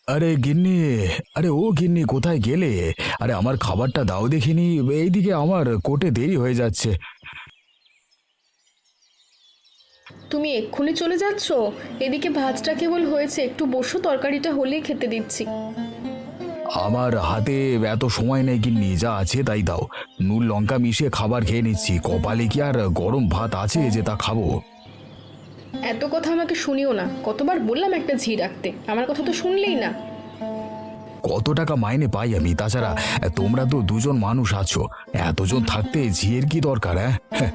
আরে গিন্নি, আরে ও গিন্নি কোথায় গেলে? আরে আমার খাবারটা দাও দেখিনি। এইদিকে আমার কোর্টে দেরি হয়ে যাচ্ছে। তুমি এক্ষুনি চলে যাচ্ছ? এদিকে ভাতটা কেবল হয়েছে, একটু বসো, তরকারিটা হলেই খেতে দিচ্ছি। আমার হাতে এত সময় নেই গিন্নি, যা আছে তাই দাও। নুন লঙ্কা মিশিয়ে খাবার খেয়ে নিচ্ছি, কপালে কি আর গরম ভাত আছে যে তা খাবো? এত কথা আমাকে শুনিও না, কতবার বললাম একটা ঝি রাখতে, আমার কথা তো শুনলেই না। কত টাকা মাইনে পাই আমি? তাছাড়া তোমরা তো দুজন মানুষ আছো, এতজন থাকতে ঝিয়ের কি দরকার? হ্যাঁ।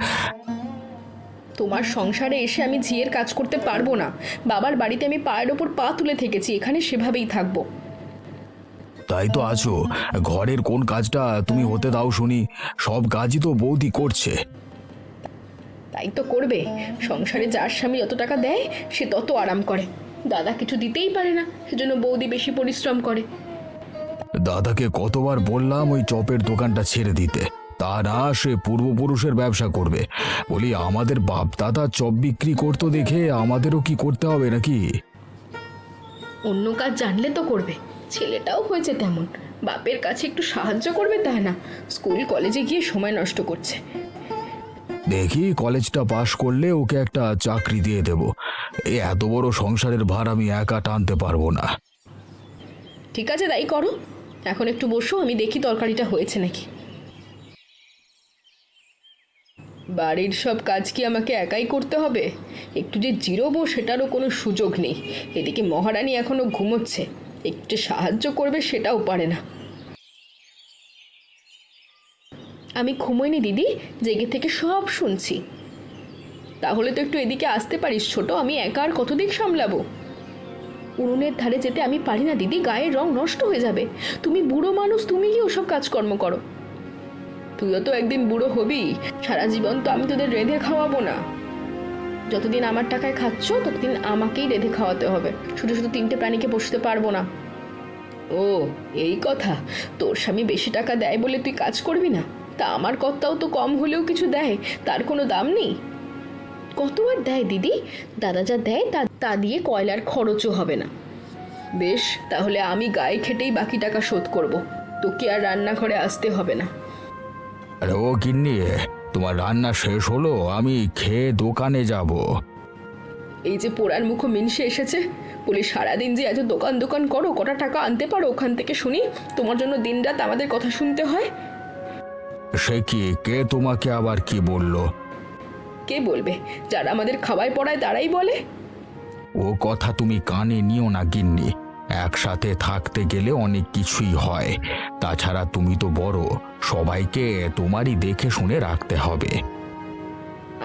তোমার সংসারে এসে আমি ঝিয়ের কাজ করতে পারবো না। বাবার বাড়িতে আমি পায়ের ওপর পা তুলে থেকেছি, এখানে সেভাবেই থাকবো। তাই তো আছো। ঘরের কোন কাজটা তুমি হতে দাও শুনি? সব কাজই তো বৌদি করছে। তাই তো করবে। সংসারে যার স্বামী যত টাকা দেয় সে তত আরাম করে। দাদা কিছু দিতেই পারে না, সেজন্য বৌদি বেশি পরিশ্রম করে। দাদাকে কতবার বললাম ওই চপের দোকানটা ছেড়ে দিতে, তা না, সে পূর্বপুরুষের ব্যবসা করবে। বলি আমাদের বাপ দাদা চপ বিক্রি করতো দেখে আমাদেরও কি করতে হবে নাকি? অন্য কাজ জানলে তো করবে। ছেলেটাও হয়েছে তেমন, বাপের কাছে একটু সাহায্য করবে তা না, স্কুল কলেজে গিয়ে সময় নষ্ট করছে। দেখি কলেজটা পাশ করলে ওকে একটা চাকরি দিয়ে দেব। এই এত বড় সংসারের ভার আমি একা টানতে পারবো না। ঠিক আছে, তাই করো। এখন একটু বসো, আমি দেখি তরকারিটা হয়েছে নাকি। বাড়ির সব কাজ কি আমাকে একাই করতে হবে? একটু যে জিরোবো সেটারও কোনো সুযোগ নেই। এদিকে মহারানী এখনো ঘুমোচ্ছে, একটু সাহায্য করবে সেটাও পারে না। আমি ঘুমোইনি দিদি, জেগে থেকে সব শুনছি। তাহলে তো একটু এদিকে আসতে পারিস ছোট, আমি একা আর কতদিন সামলাবো? উনুনের ধারে যেতে আমি পারি না দিদি, গায়ের রং নষ্ট হয়ে যাবে। তুমি বুড়ো মানুষ, তুমি কি ওসব কাজকর্ম করো? তুইও তো একদিন বুড়ো হবি, সারা জীবন তো আমি তোদের রেঁধে খাওয়াবো না। যতদিন আমার টাকায় খাচ্ছ ততদিন আমাকেই রেঁধে খাওয়াতে হবে, শুধু শুধু তিনটে প্রাণীকে বসতে পারবো না। ও, এই কথা। তোর স্বামী বেশি টাকা দেয় বলে তুই কাজ করবি না? তা আমার কর্তাও তো কম হলেও কিছু দেয়, তার কোনো দাম নেই। কত আর দেয় দিদি? দাদা যা দেয় তা তা দিয়ে কয়লার খরচও হবে না। বেশ, তাহলে আমি গায়ে খেটেই বাকি টাকা শোধ করব। তোকে আর রান্নাঘরে আসতে হবে না। আরে ও গিন্নি, তোমার রান্না শেষ হলো? আমি খেয়ে দোকানে যাব। এই যে পোড়ার মুখো মিনসে এসেছে, বলি সারাদিন যে এত দোকান দোকান করো, কটা টাকা আনতে পারো ওখান থেকে শুনি? তোমার জন্য দিনরাত আমাদের কথা শুনতে হয়। সে কি, কে তোমাকে আবার কি বলল? কে বলবে? যারা আমাদের খাওয়ায় পড়ায় তারাই বলে। ও কথা তুমি কানে নিও না গিন্নি। একসাথে থাকতে গেলে অনেক কিছুই হয়। তাছাড়া তুমি তো বড়, সবাইকে তোমারই দেখে শুনে রাখতে হবে।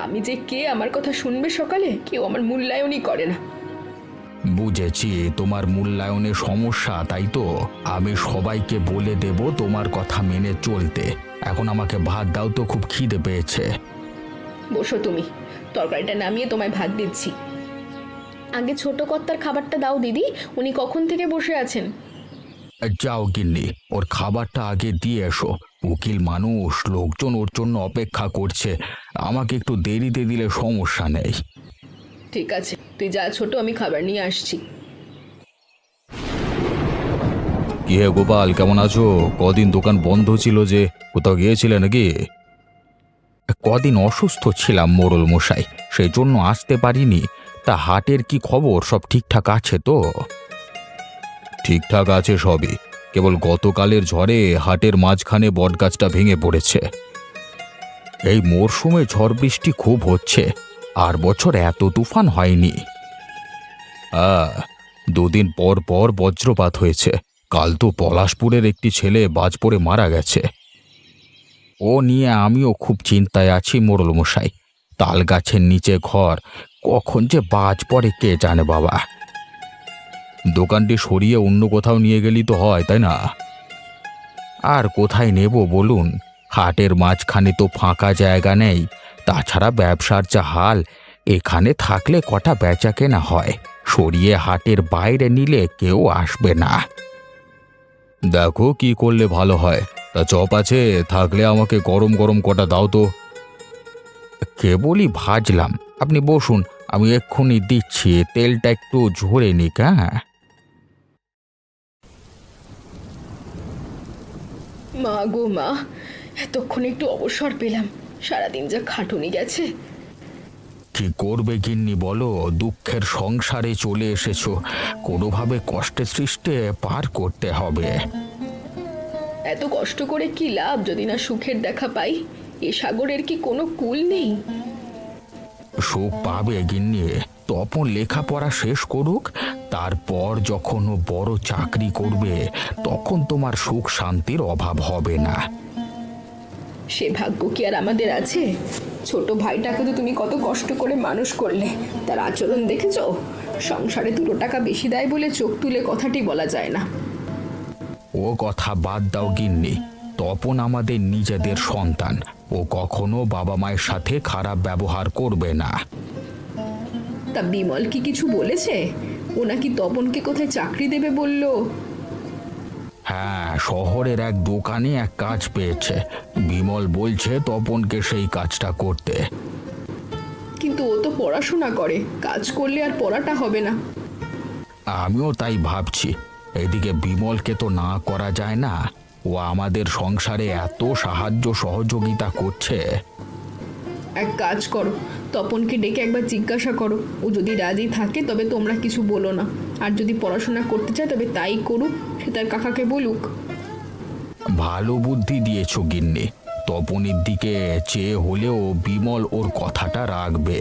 আমি যে কে আমার কথা শুনবে সকালে, কেউ আমার মূল্যায়নই করে না। বুঝেছি তোমার মূল্যায়নের সমস্যা, তাই তো। আমি সবাইকে বলে দেব তোমার কথা মেনে চলতে। এখন আমাকে ভাত দাও তো, খুব খিদে পেয়েছে। বসো তুমি, তরকারিটা নামিয়ে তোমায় ভাত দিচ্ছি। আগে ছোট কর্তার খাবারটা দাও দিদি, উনি কখন থেকে বসে আছেন। যাও গিন্নি, ওর খাবারটা আগে দিয়ে এসো। উকিল মানুষ, লোকজন ওর জন্য অপেক্ষা করছে। আমাকে একটু দেরিতে দিলে সমস্যা নেই। ঠিক আছে, তুই যা ছোট, আমি খাবার নিয়ে আসছি। কি হে গোপাল, কেমন আছো? কদিন দোকান বন্ধ ছিল যে, কোথাও গিয়েছিলে নাকি? কদিন অসুস্থ ছিলাম মোড়ল মশাই, সেই জন্য আসতে পারিনি। তা হাটের কি খবর? সব ঠিকঠাক আছে তো? ঠিকঠাক আছে সবই। কেবল গতকালের ঝড়ে হাটের মাঝখানে বটগাছটা ভেঙে পড়েছে। এই মরশুমে ঝড় বৃষ্টি খুব হচ্ছে, আর বছর এত তুফান হয়নি। হ্যাঁ, দুদিন পর পর বজ্রপাত হয়েছে। কাল তো পলাশপুরের একটি ছেলে বাজ পড়ে মারা গেছে। ও নিয়ে আমিও খুব চিন্তায় আছি মোড়ল মশাই। তাল গাছের নিচে ঘর, কখন যে বাজ পড়ে কে জানে বাবা। দোকানটি সরিয়ে অন্য কোথাও নিয়ে গেলি তো হয়, তাই না? আর কোথায় নেব বলুন? হাটের মাঝখানে তো ফাঁকা জায়গা নেই। তাছাড়া ব্যবসার যা হাল, এখানে থাকলে কটা বেচা কেনা হয়, সরিয়ে হাটের বাইরে নিলে কেউ আসবে না। দেখো কি করলে ভালো হয়। তা চপ আছে? থাকলে আমাকে গরম গরম কটা দাও তো। কেবলই ভাজলাম, আপনি বসুন, আমি এক্ষুনি দিচ্ছি। তেলটা একটু ঝরে নিক। হ্যাঁ। মা গো মা, এতক্ষণ একটু অবসর পেলাম, সারাদিন যা খাটুনি গেছে। কি করবে গিন্নি বলো, দুঃখের সংসারে চলে এসেছো, কোনোভাবে কষ্টে সৃষ্টে পার করতে হবে। এত কষ্ট করে কি লাভ যদি না সুখের দেখা পাই? এ সাগরের কি কোনো কূল নেই? সুখ পাবে গিন্নি, তপন লেখাপড়া শেষ করুক, তারপর যখন ও বড় চাকরি করবে তখন তোমার সুখ শান্তির অভাব হবে না। সে ভাগ্য কি আর আমাদের আছে? ছোট ভাইটাকে তো তুমি কত কষ্ট করে মানুষ করলে, তার আচরণ দেখেছো? সংসারে 2 টাকা বেশি দেয় বলে চোখ তুলে কথাটি বলা যায় না। ও কথা বাদ দাও গিন্নি, তপন আমাদের নিজেদের সন্তান, ও কখনো বাবা মায়ের সাথে খারাপ ব্যবহার করবে না। তা বিমল কি কিছু বলেছে? ও নাকি তপনকে কোথায় চাকরি দেবে বললো? হ্যাঁ, শহরের এক দোকানে এক কাজ পেয়েছে, বিমল বলছে তপনকে সেই কাজটা করতে। কিন্তু ও তো পড়াশোনা করে, কাজ করলে আর পড়াটা হবে না। আমিও তাই ভাবছি, এদিকে বিমলকে তো না করা যায় না, ও আমাদের সংসারে এত সাহায্য সহযোগিতা করছে। এক কাজ করো, তপনকে ডেকে একবার জিজ্ঞাসা করো, ও যদি রাজি থাকে তবে তোমরা কিছু বলো না, আর যদি পড়াশোনা করতে চায় তবে তাই করুক, সে তার কাকাকে বলুক। ভালো বুদ্ধি দিয়েছো গিন্নি, তপনের দিকে চেয়ে হলেও বিমল ওর কথাটা রাখবে।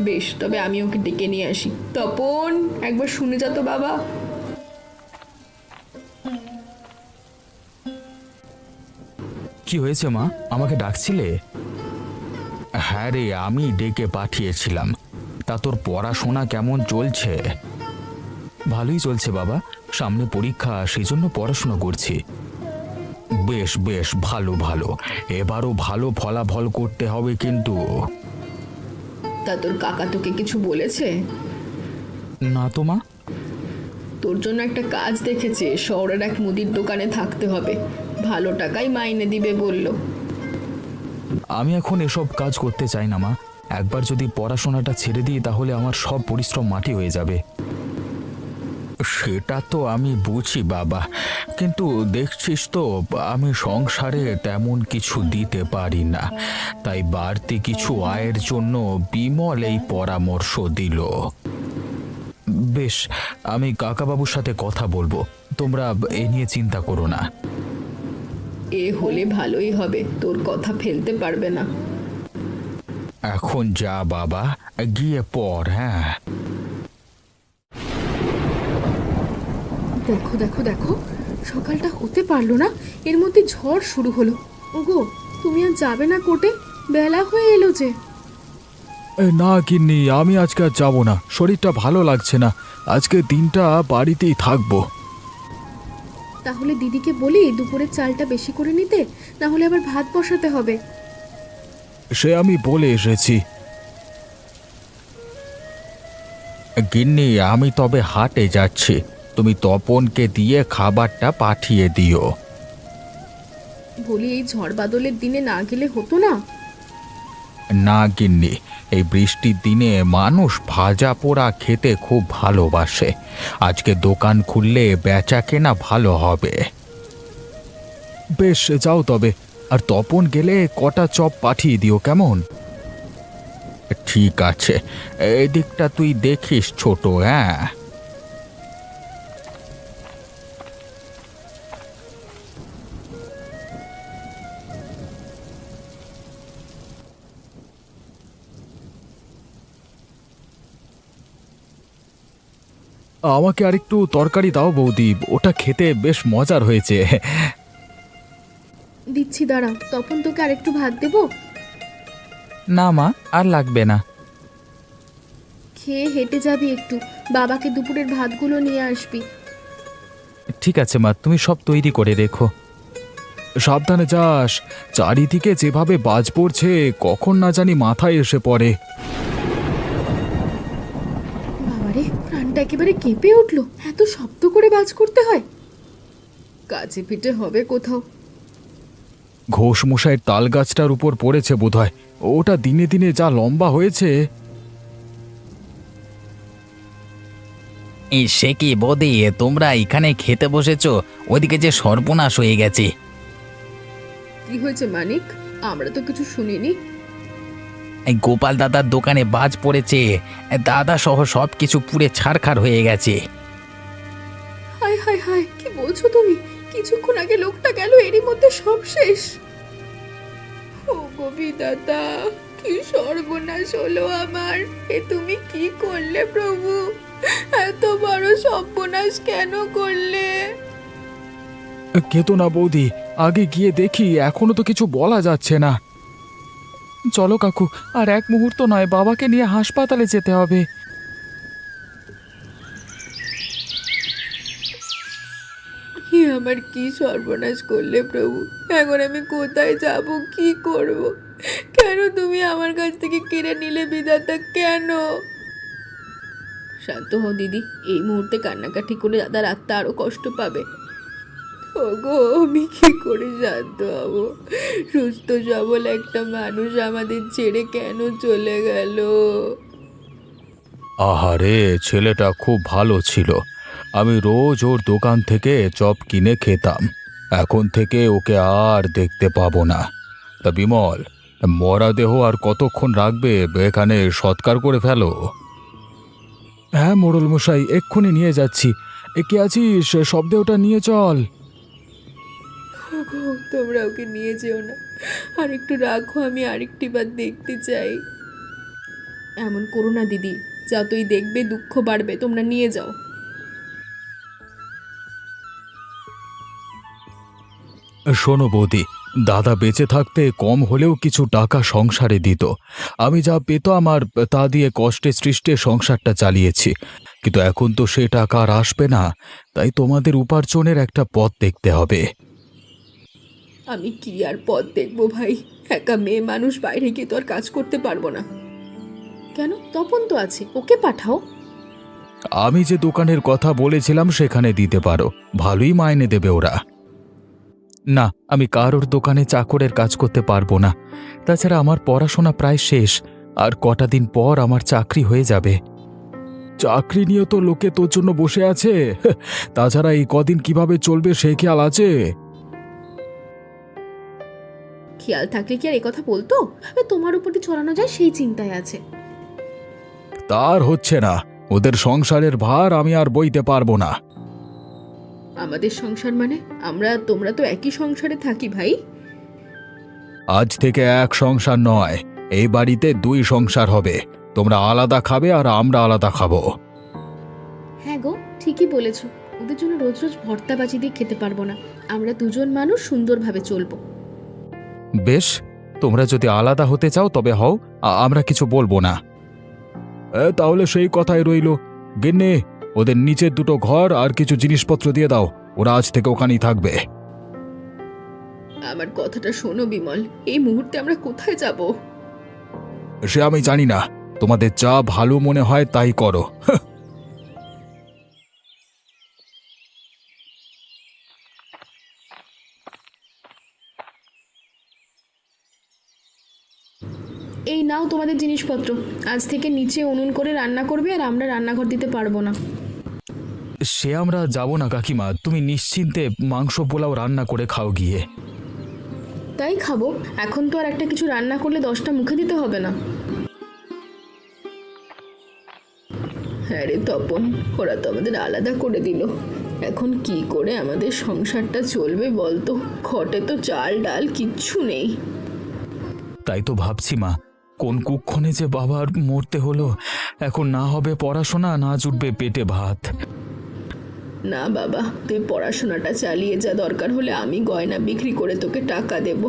বেশ, তবে আমি ওকে ডেকে নিয়ে আসি। তপন, একবার শুনে যা তো বাবা। কি হয়েছে মা, আমাকে ডাকছিলে? হ্যাঁ রে, আমি ডেকে পাঠিয়েছিলাম। তা তোর পড়াশোনা কেমন চলছে? ভালোই চলছে বাবা, সামনে পরীক্ষা, সেই জন্য পড়াশোনা করছি। বেশ বেশ, ভালো ভালো, এবারও ভালো ফলাফল করতে হবে কিন্তু। তা তোর কাকা তোকে কিছু বলেছে? না তো মা। তোর জন্য একটা কাজ দেখেছে, শহরের এক মুদির দোকানে থাকতে হবে, ভালো টাকাই মাইনে দিবে বলল। আমি এখন এসব কাজ করতে চাই না মা, একবার যদি পড়াশোনাটা ছেড়ে দিই তাহলে আমার সব পরিশ্রম মাটি হয়ে যাবে। সেটা তো আমি বুঝি বাবা, কিন্তু দেখছিস তো আমি সংসারে তেমন কিছু দিতে পারি না, তাই বাড়তি কিছু আয়ের জন্য বিমল এই পরামর্শ দিল। বেশ, আমি কাকাবাবুর সাথে কথা বলবো, তোমরা এ নিয়ে চিন্তা করো না। এ হলে ভালোই হবে, তোর কথা ফেলতে পারবে না। এখন যা বাবা, গিয়ে পড়। হ্যাঁ, দেখো দেখো দেখো, সকালটা হতে পারলো না, এর মধ্যে ঝড় শুরু হলো। ওগো, তুমি আর যাবে না কোর্টে? বেলা হয়ে এলো যে। না গিন্নি, আমি আজকে আর যাবো না, শরীরটা ভালো লাগছে না, আজকে দিনটা বাড়িতেই থাকবো। তাহলে দিদিকে বলি দুপুরের চালটা বেশি করে নিতে, না হলে আবার ভাত বসাতে হবে। সে আমি বলে এসেছি। গিন্নি, আমি তবে হাটে যাচ্ছি, তুমি তপনকে দিয়ে খাবারটা পাঠিয়ে দিও। বলি এই ঝড় বাদলের দিনে না গেলে হতো না? না গিন্নি, এই বৃষ্টির দিনে মানুষ ভাজা পোড়া খেতে খুব ভালোবাসে, আজকে দোকান খুললে বেচা কেনা ভালো হবে। বেশ, যাও তবে, আর তপন গেলে কটা চপ পাঠিয়ে দিও কেমন? ঠিক আছে, এদিকটা তুই দেখিস ছোট। হ্যাঁ, আমাকে আরেকটু তরকারি দাও বৌদি, ওটা খেতে বেশ মজার হয়েছে। দিচ্ছি, দাঁড়াও। তখন তোকে আরেকটু ভাত দেবো? না মা, আর লাগবে না। খেয়ে হেঁটে যাবি একটু, বাবাকে দুপুরের ভাতগুলো নিয়ে আসবি। ঠিক আছে মা, তুমি সব তৈরি করে রেখো। সাবধানে যাস, চারিদিকে যেভাবে বাজ পড়ছে কখন না জানি মাথায় এসে পড়ে। বাবারে, প্রাণটা একেবারে কেঁপে উঠলো, এত শব্দ করে বাজ করতে হয়? কাছে পিঠে হবে কোথাও। ঘোষ মশাইয়ের তাল গাছটার উপর পড়েছে বোধহয়, ওটা দিনে দিনে যা লম্বা হয়েছে। এই সে কি বৌদি, তোমরা এখানে খেতে বসেছো? ওইদিকে যে সর্বনাশ হয়ে গেছে। কি হয়েছে মানিক? আমরা তো কিছু শুনিনি। এই গোপাল দাদার দোকানে বাজ পড়েছে, দাদা সহ সব কিছু পুড়ে ছারখার হয়ে গেছে। হায় হায় হায়, কি বলছো তুমি? কিছুক্ষণ আগে লোকটা গেল, এরই মধ্যে সব শেষ। ও গোবিদাতা, কি সর্বনাশ হলো আমার! এ তুমি কি করলে প্রভু? এত বড় সর্বনাশ কেন করলে? কেতো না বৌদি, আগে গিয়ে দেখি, এখনো তো কিছু বলা যাচ্ছে না। চলো কাকু, আর এক মুহূর্ত নয়, বাবাকে নিয়ে হাসপাতালে যেতে হবে। আমার কি সর্বনাশ করলে প্রভু! এখন আমি কোথায় যাব, কি করব? কেন তুমি আমার কাছ থেকে কেড়ে নিলে বিধাতা, কেন? শান্ত হও দিদি, এই মুহূর্তে কান্নাকাটি করে দাদার আত্মা আরো কষ্ট পাবে। ওগো, আমি কি করে শান্ত হব? সুস্থ সবল একটা মানুষ আমাদের ছেড়ে কেন চলে গেল? আহারে, ছেলেটা খুব ভালো ছিল। আমি রোজ ওর দোকান থেকে চপ কিনে খেতাম। এখন থেকে ওকে আর দেখতে পাবো না। তা বিমল, মরা দেহ আর কতক্ষণ রাখবে? এখানে সৎকার করে ফেলো। হ্যাঁ মোড়ল মশাই, এক্ষুনি নিয়ে যাচ্ছি। কে আছিস? শব্দটা নিয়ে চল। ওগো, তোমরা ওকে নিয়ে যেও না, আর একটু রাখো, আমি আরেকটি বার দেখতে চাই। এমন করো না দিদি, যতই দেখবে দুঃখ বাড়বে, তোমরা নিয়ে যাও। শোনো বৌদি, দাদা বেঁচে থাকতে কম হলেও কিছু টাকা সংসারে দিত। আমি যা পেতাম আর তা দিয়ে কষ্টে সৃষ্টে সংসারটা চালিয়েছি, কিন্তু এখন তো সে টাকা আর আসবে না। তাই তোমাদের উপার্জনের একটা পথ দেখতে হবে। আমি কি আর পথ দেখবো ভাই? একা মেয়ে মানুষ, বাইরে গিয়ে তো আর কাজ করতে পারবো না। কেন, তপন তো আছে, ওকে পাঠাও। আমি যে দোকানের কথা বলেছিলাম সেখানে দিতে পারো, ভালোই মাইনে দেবে ওরা। না, আমি কারোর দোকানে চাকরের কাজ করতে পারবো না। তাছাড়া আমার পড়াশোনা প্রায় শেষ, আর কটা দিন পর আমার চাকরি হয়ে যাবে। চাকরি নিয়ে তো লোকে তোর জন্য বসে আছে। তাছাড়া এই কদিন কিভাবে চলবে সে খেয়াল আছে? খেয়াল থাকলে কি আর এই কথা বলতো? তোমার উপরই চড়ানো যায় সেই চিন্তায় আছে। তার হচ্ছে না, ওদের সংসারের ভার আমি আর বইতে পারবো না। আমাদের সংসার মানে? তোমরা তো একই সংসারে থাকি ভাই। আজ থেকে এক সংসার নয়, এই বাড়িতে দুই সংসার হবে। তোমরা আলাদা খাবে আর আমরা আলাদা খাবো। হ্যাঁ গো, ঠিকই বলেছো। ওদের জন্য রোজ রোজ ভর্তা বাজি দিয়ে খেতে পারবো না। আমরা দুজন মানুষ সুন্দরভাবে চলবো। বেশ, তোমরা যদি আলাদা হতে চাও তবে হও, আমরা কিছু বলবো না। তাহলে সেই কথাই রইল। গিন্নি, ওদের নিচের দুটো ঘর আর কিছু জিনিসপত্র দিয়ে দাও, ওরা আজ থেকে ওখানেই থাকবে। আমার কথাটা শোনো বিমল, এই মুহূর্তে আমরা কোথায় যাব? সে আমি জানি না, তোমাদের যা ভালো মনে হয় তাই করো। এই নাও তোমাদের জিনিসপত্র। আজ থেকে নিচে উনুন করে রান্না করবে, আর আমরা রান্নাঘর দিতে পারবো না। সে আমরা যাব না কাকিমা, তুমি নিশ্চিন্তে মাংস পোলাও রান্না করে খাও গিয়ে। তাই খাবো, এখন তো আর একটা কিছু রান্না করলে 10টা মুখে দিতে হবে না। হ্যাঁ রে তপন, ওরা তো আমাদের আলাদা করে দিল। এখন কি করে আমাদের সংসারটা চলবে বলতো? ঘটে তো চাল ডাল কিচ্ছু নেই। তাই তো ভাবছি মা, কোন কুক্ষণে যে বাবার মরতে হলো। এখন না হবে পড়াশোনা, না জুটবে পেটে ভাত। না বাবা, তুই পড়াশোনাটা চালিয়ে যা, দরকার হলে আমি গয়না বিক্রি করে তোকে টাকা দেব।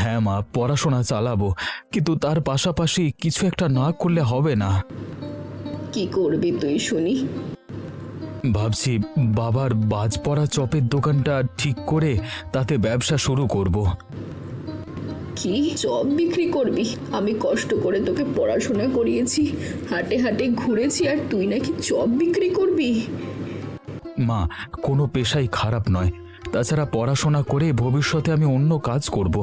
হ্যাঁ মা, পড়াশোনা চালাবো, কিন্তু তার পাশাপাশি কিছু একটা না করলে হবে না। কি করবি তুই শুনি? ভাবছি বাবার বাজ পড়া চপের দোকানটা ঠিক করে তাতে ব্যবসা শুরু করব। কি চপ বিক্রি করবি? আমি কষ্ট করে তোকে পড়াশোনা করিয়েছি, হাটে হাটে ঘুরেছি, আর তুই নাকি চপ বিক্রি করবি? মা, কোনো পেশাই খারাপ নয়। তাছাড়া পড়াশোনা করে ভবিষ্যতে আমি অন্য কাজ করব।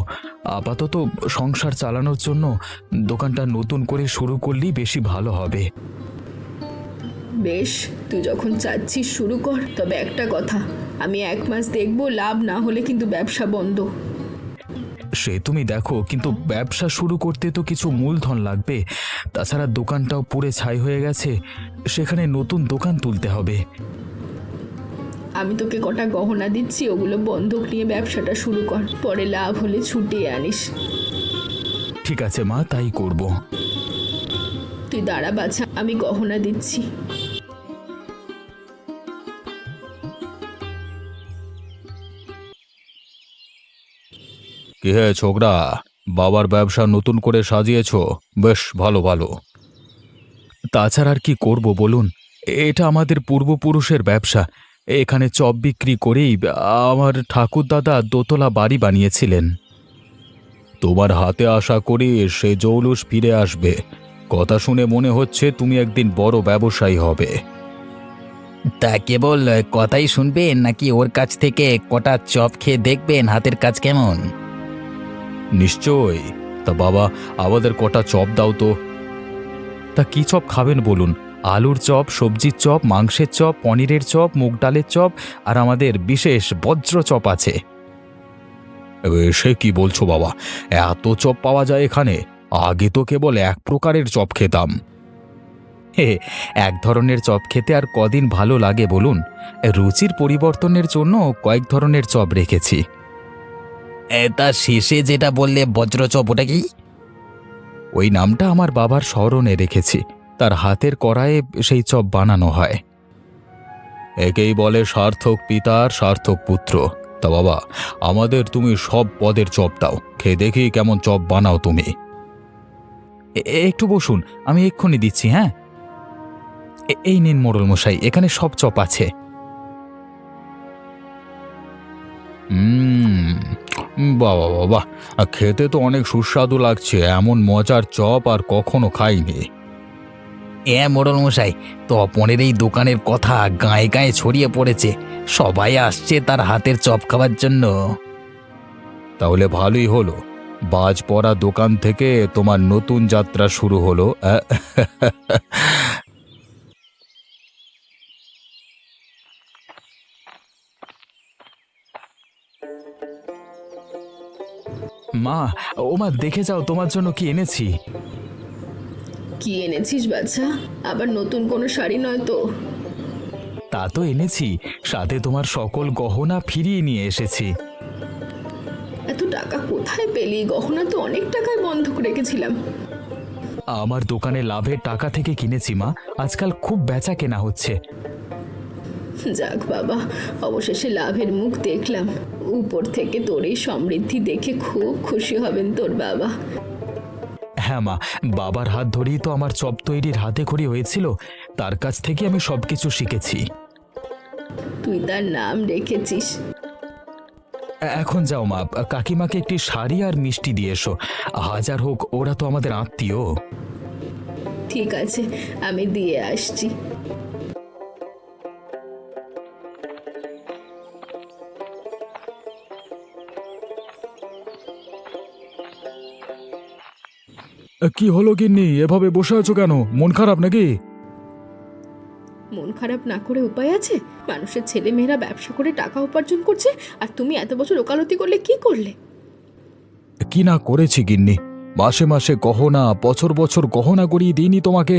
আপাতত সংসার চালানোর জন্য দোকানটা নতুন করে শুরু করলেই বেশি ভালো হবে। বেশ, তুই যখন চাচ্ছিস শুরু কর, তবে একটা কথা, আমি 1 মাস দেখবো, লাভ না হলে কিন্তু ব্যবসা বন্ধ। সে তুমি দেখো, কিন্তু ব্যবসা শুরু করতে তো কিছু মূলধন লাগবে। তাছাড়া দোকানটাও পুড়ে ছাই হয়ে গেছে, সেখানে নতুন দোকান তুলতে হবে। আমি তোকে কটা গহনা দিচ্ছি, ওগুলো বন্ধক নিয়ে ব্যবসাটা শুরু কর, পরে লাভ হলে ছুটিয়ে আনিস। ঠিক আছে মা, তাই করব। তুই দাঁড়া বাছা, আমি গহনা দিচ্ছি। কি হে ছোকরা, বাবার ব্যবসা নতুন করে সাজিয়েছো? বেশ ভালো ভালো। তাছাড়া আর কি করব বলুন, এটা আমাদের পূর্বপুরুষের ব্যবসা। এখানে চপ বিক্রি করেই আমার ঠাকুরদাদা দোতলা বাড়ি বানিয়েছিলেন। তোমার হাতে আশা করি সে জৌলুস ফিরে আসবে। কথা শুনে মনে হচ্ছে তুমি একদিন বড় ব্যবসায়ী হবে। তা কেবল কথাই শুনবেন নাকি ওর কাছ থেকে কটা চপ খেয়ে দেখবেন হাতের কাজ কেমন? নিশ্চয়ই। তা বাবা, আমাদের কটা চপ দাও তো। তা কি চপ খাবেন বলুন? আলুর চপ, সবজির চপ, মাংসের চপ, পনিরের চপ, মুগ ডালের চপ, আর আমাদের বিশেষ বজ্র চপ আছে। সে কি বলছো বাবা, এত চপ পাওয়া যায় এখানে? আগে তো কেবল এক প্রকারের চপ খেতাম। এক ধরনের চপ খেতে আর কদিন ভালো লাগে বলুন? রুচির পরিবর্তনের জন্য কয়েক ধরনের চপ রেখেছি। তা শেষে যেটা বললে বজ্র চপ, ওটা কি? ওই নামটা আমার বাবার স্মরণে রেখেছি, তার হাতের কড়াইয়ে সেই চপ বানানো হয়। একেই বলে সার্থক পিতার সার্থক পুত্র। তা বাবা, আমাদের তুমি সব পদের চপ দাও, খেয়ে দেখি কেমন চপ বানাও তুমি। একটু বসুন, আমি এক্ষুনি দিচ্ছি। হ্যাঁ, এই নিন মোড়ল মশাই, এখানে সব চপ আছে। বাবা বাবা, খেতে তো অনেক সুস্বাদু লাগছে। এমন মজার চপ আর কখনো খাইনি। মোড়ল মশাই, তপনের এই দোকানের কথা গায়ে গায়ে ছড়িয়ে পড়েছে। সবাই আসছে তার হাতের চপ খাওয়ার জন্য। তাহলে ভালোই হলো, বাজ পড়া দোকান থেকে তোমার নতুন যাত্রা শুরু হলো। মা, ও মা, দেখে যাও তোমার জন্য কি এনেছি। কি এনেছিস বাচ্চা? আবার নতুন কোনো শাড়ি নয় তো? তা তো এনেছি, সাথে তোমার সকল গহনা ফিরিয়ে নিয়ে এসেছি। এত টাকা কোথায় পেলি? গহনা তো অনেক টাকায় বন্ধক রেখেছিলাম। আমার দোকানে লাভের টাকা থেকে কিনেছি মা, আজকাল খুব বেচা কেনা হচ্ছে। যাক বাবা, অবশেষে লাভের মুখ দেখলাম। উপর থেকে তোর এই সমৃদ্ধি দেখে খুব খুশি হবেন তোর বাবা। হ্যাঁ মা, বাবার হাত ধরেই তো আমার চপ তৈরির হাতে খড়ি হয়েছিল, তার কাছ থেকে আমি সবকিছু শিখেছি। তুই তার নাম রেখেছিস। এখন যাও মা, কাকিমাকে একটি শাড়ি আর মিষ্টি দিয়ে এসো। হাজার হোক ওরা তো আমাদের আত্মীয়। ঠিক আছে, আমি দিয়ে আসছি। কি হলো গিন্নি, এভাবে বসে আছো কেন? মন খারাপ নাকি? মন খারাপ না করে উপায় আছে? মানুষের ছেলে মেয়েরা ব্যবসা করে টাকা উপার্জন করছে, আর তুমি এত বছর ওকালতি করলে কি করলে? কি না করেছি গিন্নি, মাসে মাসে গহনা, বছর বছর গহনা গড়িয়ে দিইনি তোমাকে?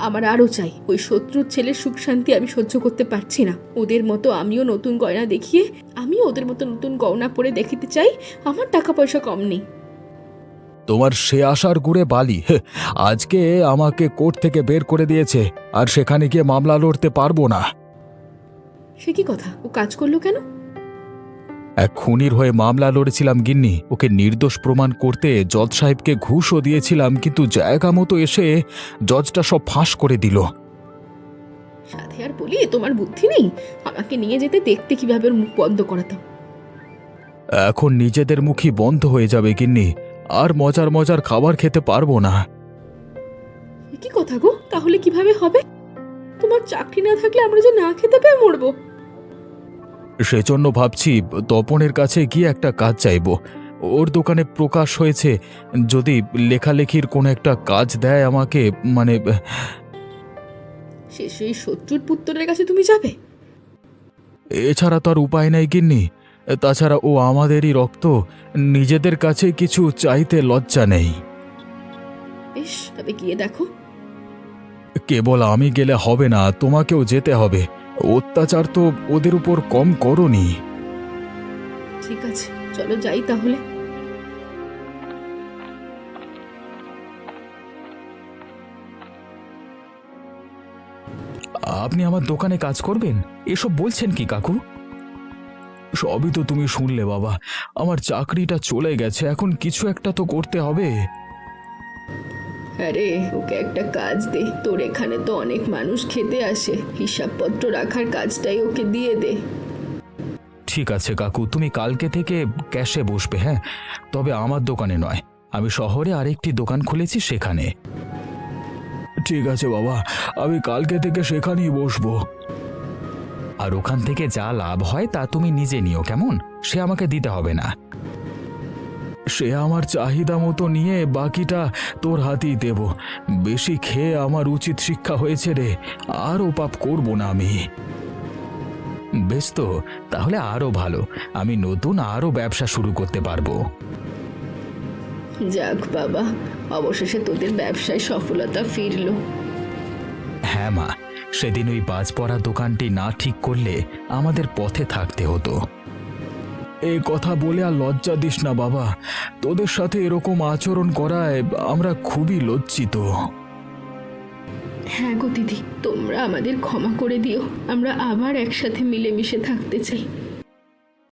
আমার আরও চাই। ওই শত্রুর ছেলের সুখ শান্তি আমি সহ্য করতে পারছি না। ওদের মতো আমিও নতুন গয়না দেখিয়ে, আমিও ওদের মতো নতুন গয়না পরে দেখিতে চাই। আমার টাকা পয়সা কম নেই। তোমার সে আশার গুড়ে বালি। আজকে আমাকে কোর্ট থেকে বের করে দিয়েছে, আর সেখানে গিয়ে মামলা লড়তে পারবো না। সে কি কথা? ও কাজ করলো কেন? এক খুনির হয়ে মামলা লড়েছিলাম গিন্নি, ওকে নির্দোষ প্রমাণ করতে জজ সাহেবকে ঘুষও দিয়েছিলাম, কিন্তু জায়গা মতো এসে জজটা সব ফাঁস করে দিল। সাথে আর বলি, তোমার বুদ্ধি নেই? আমাকে নিয়ে যেতে, দেখতে কিভাবে ওর মুখ বন্ধ করাতাম। এখন নিজেদের মুখই বন্ধ হয়ে যাবে গিন্নি, আর মজার মজার খাবার খেতে পারবো না। এ কি কথা গো? তাহলে কিভাবে হবে? তোমার চাকরি না থাকলে আমরা যে না খেতে পেয়ে মরবো। সেজন্য ভাবছি তপনের কাছে গিয়ে একটা কাজ চাইবো। ওর দোকানে প্রকাশ হয়েছে, যদি লেখালেখির কোনো একটা কাজ দেয় আমাকে, মানে শেষে এই শত্রুর পুত্রের কাছে তুমি যাবে? এছাড়া তো আর উপায় নেই গিন্নি। তাছাড়া ও আমাদেরই রক্ত, নিজেদের কাছে কিছু চাইতে লজ্জা নেই। বেশ, তবে গিয়ে দেখো। কেবল আমি গেলে হবে না, তোমাকেও যেতে হবে। অত্যাচার তো ওদের উপর কম করনি। ঠিক আছে, চলো যাই তাহলে। আপনি আমার দোকানে কাজ করবেন, এসব বলছেন কি কাকু? সবই তো তুমি শুনলে বাবা। আমার চাকরিটা চলে গেছে, এখন কিছু একটা তো করতে হবে। আরে ওকে একটা কাজ দে, তোর এখানে তো অনেক মানুষ খেতে আসে, হিসাবপত্র রাখার কাজটাই ওকে দিয়ে দে। ঠিক আছে কাকু, তুমি কালকে থেকে ক্যাশে বসবে। হ্যাঁ, তবে আমার দোকানে নয়, আমি শহরে আরেকটি দোকান খুলেছি সেখানে। ঠিক আছে বাবা, আমি কালকে থেকে সেখানেই বসবো। আর ওখান থেকে যা লাভ হয় তা তুমি নিজে নিও, কেমন? সে আমাকে দিতে হবে না। সে আমার চাহিদা মতো নিয়ে বাকিটা তোর হাতেই দেব। বেশি খেয়ে আমার উচিত শিক্ষা হয়েছে রে, আরও পাপ করব না আমি। বেশ, তো তাহলে আরো ভালো, আমি নতুন আরো ব্যবসা শুরু করতে পারবো। যাক বাবা, অবশেষে তোদের ব্যবসায় সফলতা ফিরলো। হ্যাঁ মা, সেদিন ওই বাজ পড়া দোকানটি না ঠিক করলে আমাদের পথে থাকতে হতো। এই কথা বলে আর লজ্জা দিস না বাবা, তোদের সাথে এরকম আচরণ করায় আমরা খুবই লজ্জিত। হ্যাঁ গো দিদি, তোমরা আমাদের ক্ষমা করে দিও, আমরা আবার একসাথে মিলেমিশে থাকতে চাই।